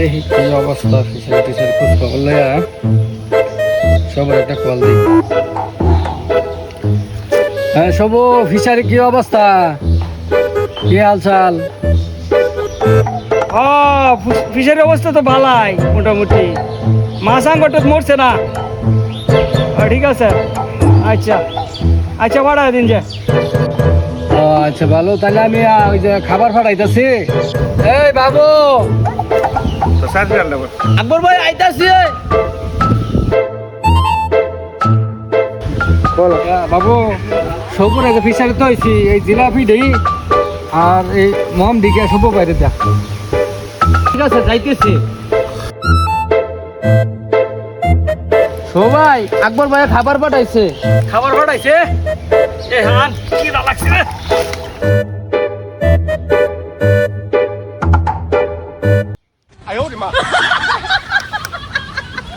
দেখি কি অবস্থা ফিশারি টিশারি খোঁজ খবর লইয়া সবার একটা কল দিই। হ্যাঁ সবু, ফিশারি কি অবস্থা, কি হালচাল? ও ফিশারির অবস্থা তো ভালাই মোটামুটি, মাছ আঙ্গটা মরছে না। ঠিক আছে, আচ্ছা আচ্ছা বাড়া দিন যে। ও আচ্ছা ভালো, তাহলে আমি ওই যে খাবার ফাটাইতেছি। এই বাবু, আকবর ভাই আইতাছি। বলো বাবু, সবুর আগে ফিশারি তো হয়েছি, এই জিলাপি দেই আর এই মম দিকে সবু বাইরে দেখ। ঠিক আছে যাইতেছি। সবাই আকবর ভাই খাবার পাঠাইছে। খাবার পাঠাইছে? এ হান কি না লাগছে রে?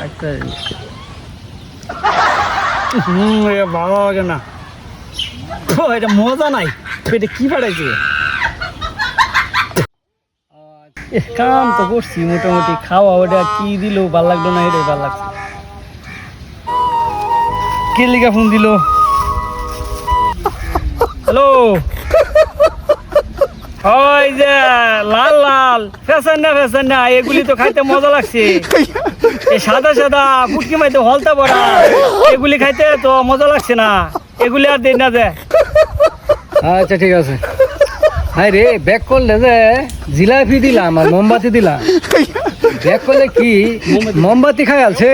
আচ্ছা ভালো লাগে না, এটা মজা নাই। এটা কি পাঠাইছে? কাম তো করছি মোটামুটি, খাওয়া ওটা কি দিল ভাল লাগলো না, এটাই ভাল লাগছে। কে লিগা ফোন দিল? হ্যালো, ওই যে লাল লাল ফেসান না এগুলি তো খাইতে মজা লাগছে। এই সাদা সাদা পুটকি মাইতে হলতা পড়া এগুলি খাইতে তো মজা লাগছে না, এগুলি আর দেই না যে। আচ্ছা ঠিক আছে। হাই রে, ব্যাক করলে যে জিলাপি দিলাম আর মোমবাতি দিলাম, ব্যাক করলে কি মোমবাতি খাই আলছে।